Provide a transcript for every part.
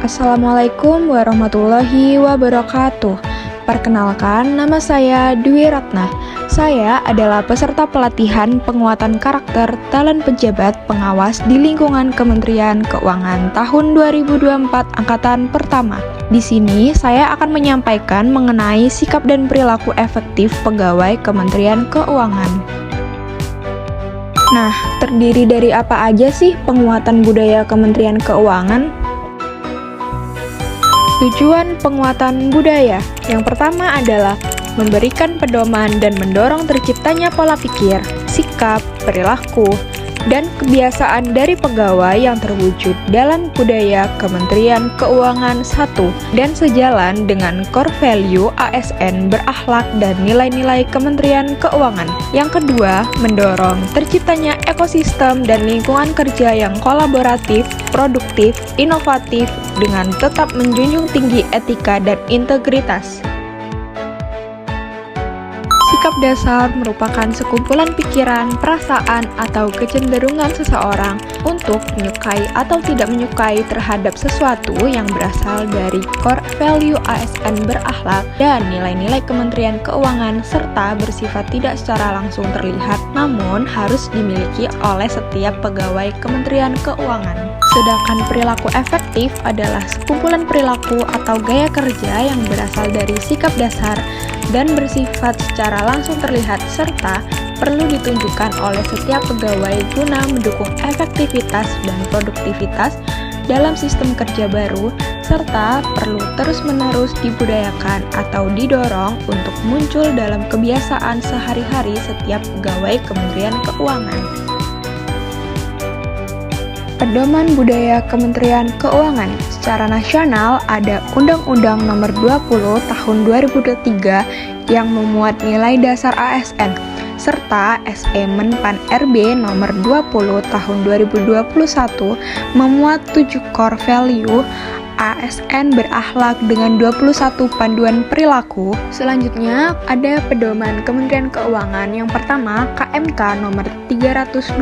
Assalamualaikum warahmatullahi wabarakatuh. Perkenalkan, nama saya Dwi Ratna. Saya adalah peserta pelatihan penguatan karakter talent pejabat pengawas di lingkungan Kementerian Keuangan tahun 2024 angkatan pertama. Di sini saya akan menyampaikan mengenai sikap dan perilaku efektif pegawai Kementerian Keuangan. Nah, terdiri dari apa aja sih penguatan budaya Kementerian Keuangan? Tujuan penguatan budaya yang pertama adalah memberikan pedoman dan mendorong terciptanya pola pikir, sikap, perilaku, dan kebiasaan dari pegawai yang terwujud dalam budaya Kementerian Keuangan 1 dan sejalan dengan core value ASN berakhlak dan nilai-nilai Kementerian Keuangan. Yang kedua, mendorong terciptanya ekosistem dan lingkungan kerja yang kolaboratif, produktif, inovatif dengan tetap menjunjung tinggi etika dan integritas. Sikap dasar merupakan sekumpulan pikiran, perasaan, atau kecenderungan seseorang untuk menyukai atau tidak menyukai terhadap sesuatu yang berasal dari core value ASN berakhlak dan nilai-nilai Kementerian Keuangan serta bersifat tidak secara langsung terlihat namun harus dimiliki oleh setiap pegawai Kementerian Keuangan. Sedangkan perilaku efektif adalah sekumpulan perilaku atau gaya kerja yang berasal dari sikap dasar dan bersifat secara langsung terlihat serta perlu ditunjukkan oleh setiap pegawai guna mendukung efektivitas dan produktivitas dalam sistem kerja baru serta perlu terus-menerus dibudayakan atau didorong untuk muncul dalam kebiasaan sehari-hari setiap pegawai Kementerian Keuangan. Pedoman Budaya Kementerian Keuangan. Secara nasional ada Undang-Undang Nomor 20 Tahun 2023 yang memuat nilai dasar ASN serta SE Menpan RB Nomor 20 Tahun 2021 memuat 7 core value ASN berakhlak dengan 21 panduan perilaku. Selanjutnya ada pedoman Kementerian Keuangan. Yang pertama, KMK nomor 312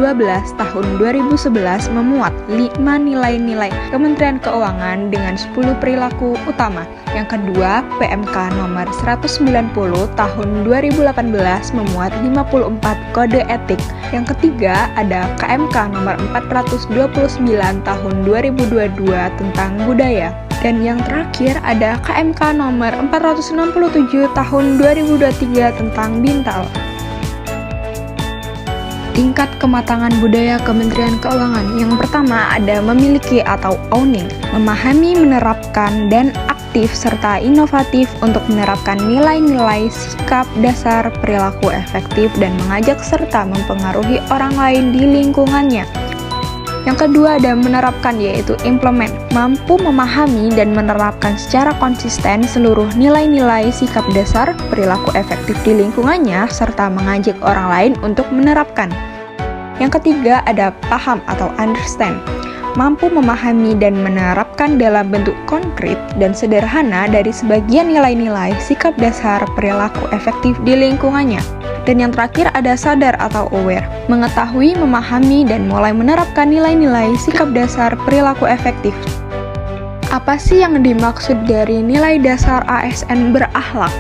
tahun 2011 memuat 5 nilai-nilai Kementerian Keuangan dengan 10 perilaku utama. Yang kedua, PMK nomor 190 tahun 2018 memuat 54 kode etik. Yang ketiga, ada KMK nomor 429 tahun 2022 tentang budaya. Dan yang terakhir ada KMK nomor 467 tahun 2023 tentang Bintal. Tingkat kematangan budaya Kementerian Keuangan. Yang pertama ada memiliki atau owning, memahami, menerapkan, dan aktif serta inovatif untuk menerapkan nilai-nilai sikap dasar perilaku efektif dan mengajak serta mempengaruhi orang lain di lingkungannya. Yang kedua ada menerapkan yaitu implement, mampu memahami dan menerapkan secara konsisten seluruh nilai-nilai sikap dasar perilaku efektif di lingkungannya serta mengajak orang lain untuk menerapkan. Yang ketiga ada paham atau understand, mampu memahami dan menerapkan dalam bentuk konkret dan sederhana dari sebagian nilai-nilai sikap dasar perilaku efektif di lingkungannya. Dan yang terakhir ada sadar atau aware, mengetahui, memahami, dan mulai menerapkan nilai-nilai sikap dasar perilaku efektif. Apa sih yang dimaksud dari nilai dasar ASN berakhlak?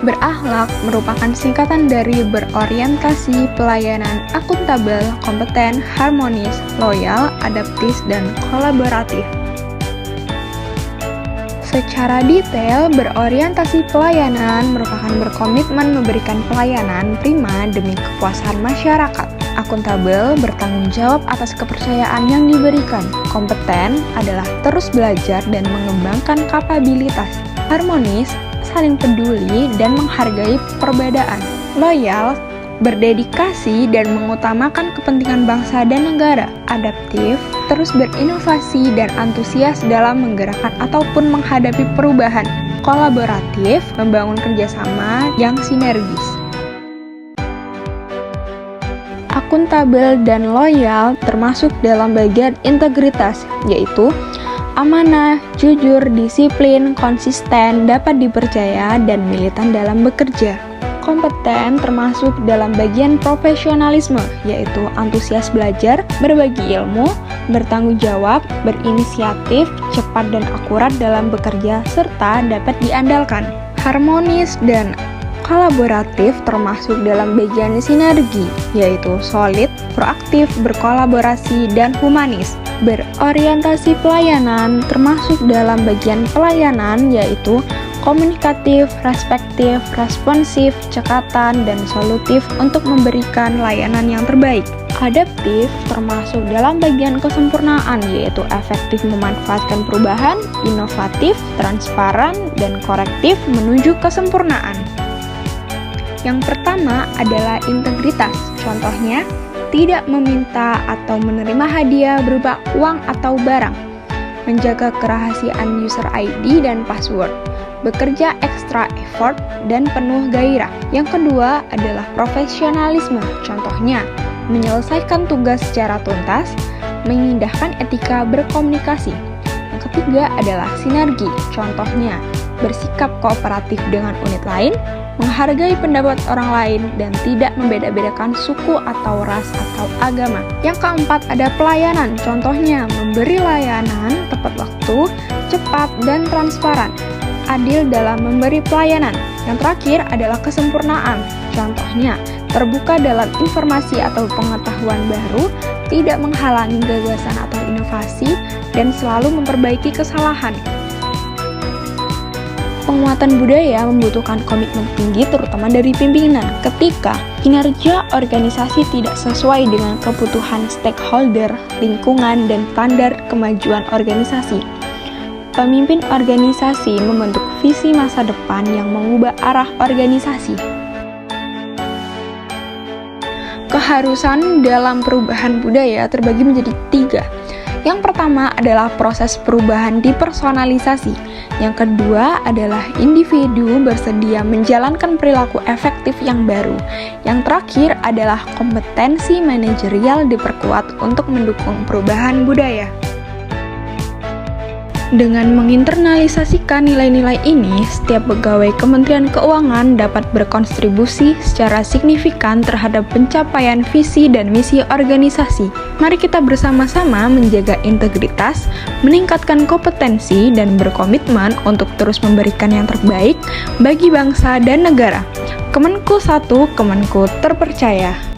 Berakhlak merupakan singkatan dari berorientasi, pelayanan, akuntabel, kompeten, harmonis, loyal, adaptif, dan kolaboratif. Secara detail, berorientasi pelayanan merupakan berkomitmen memberikan pelayanan prima demi kepuasan masyarakat. Akuntabel bertanggung jawab atas kepercayaan yang diberikan. Kompeten adalah terus belajar dan mengembangkan kapabilitas. Harmonis, saling peduli dan menghargai perbedaan. Loyal, berdedikasi dan mengutamakan kepentingan bangsa dan negara. Adaptif, terus berinovasi dan antusias dalam menggerakkan ataupun menghadapi perubahan. Kolaboratif, membangun kerjasama yang sinergis. Akuntabel dan loyal termasuk dalam bagian integritas, yaitu amanah, jujur, disiplin, konsisten, dapat dipercaya, dan militan dalam bekerja. kompeten termasuk dalam bagian profesionalisme, yaitu antusias belajar, berbagi ilmu, bertanggung jawab, berinisiatif, cepat dan akurat dalam bekerja, serta dapat diandalkan. Harmonis dan kolaboratif termasuk dalam bagian sinergi, yaitu solid, proaktif, berkolaborasi, dan humanis. Berorientasi pelayanan termasuk dalam bagian pelayanan, yaitu komunikatif, respektif, responsif, cekatan, dan solutif untuk memberikan layanan yang terbaik. Adaptif termasuk dalam bagian kesempurnaan, yaitu efektif memanfaatkan perubahan, inovatif, transparan, dan korektif menuju kesempurnaan. Yang pertama adalah integritas. Contohnya, tidak meminta atau menerima hadiah berupa uang atau barang. Menjaga kerahasiaan user ID dan password. Bekerja ekstra effort dan penuh gairah. Yang kedua adalah profesionalisme. Contohnya, menyelesaikan tugas secara tuntas, mengindahkan etika berkomunikasi. Yang ketiga adalah sinergi. Contohnya, bersikap kooperatif dengan unit lain, menghargai pendapat orang lain, dan tidak membeda-bedakan suku atau ras atau agama. Yang keempat ada pelayanan. Contohnya, memberi layanan tepat waktu, cepat, dan transparan. Adil dalam memberi pelayanan. Yang terakhir adalah kesempurnaan. Contohnya, terbuka dalam informasi atau pengetahuan baru, tidak menghalangi gagasan atau inovasi, dan selalu memperbaiki kesalahan. Penguatan budaya membutuhkan komitmen tinggi terutama dari pimpinan. Ketika kinerja organisasi tidak sesuai dengan kebutuhan stakeholder, lingkungan, dan standar kemajuan organisasi, pemimpin organisasi membentuk visi masa depan yang mengubah arah organisasi. Keharusan dalam perubahan budaya terbagi menjadi 3. Yang pertama adalah proses perubahan dipersonalisasi. Yang kedua adalah individu bersedia menjalankan perilaku efektif yang baru. Yang terakhir adalah kompetensi manajerial diperkuat untuk mendukung perubahan budaya. Dengan menginternalisasikan nilai-nilai ini, setiap pegawai Kementerian Keuangan dapat berkontribusi secara signifikan terhadap pencapaian visi dan misi organisasi. Mari kita bersama-sama menjaga integritas, meningkatkan kompetensi, dan berkomitmen untuk terus memberikan yang terbaik bagi bangsa dan negara. Kemenku 1, Kemenku terpercaya.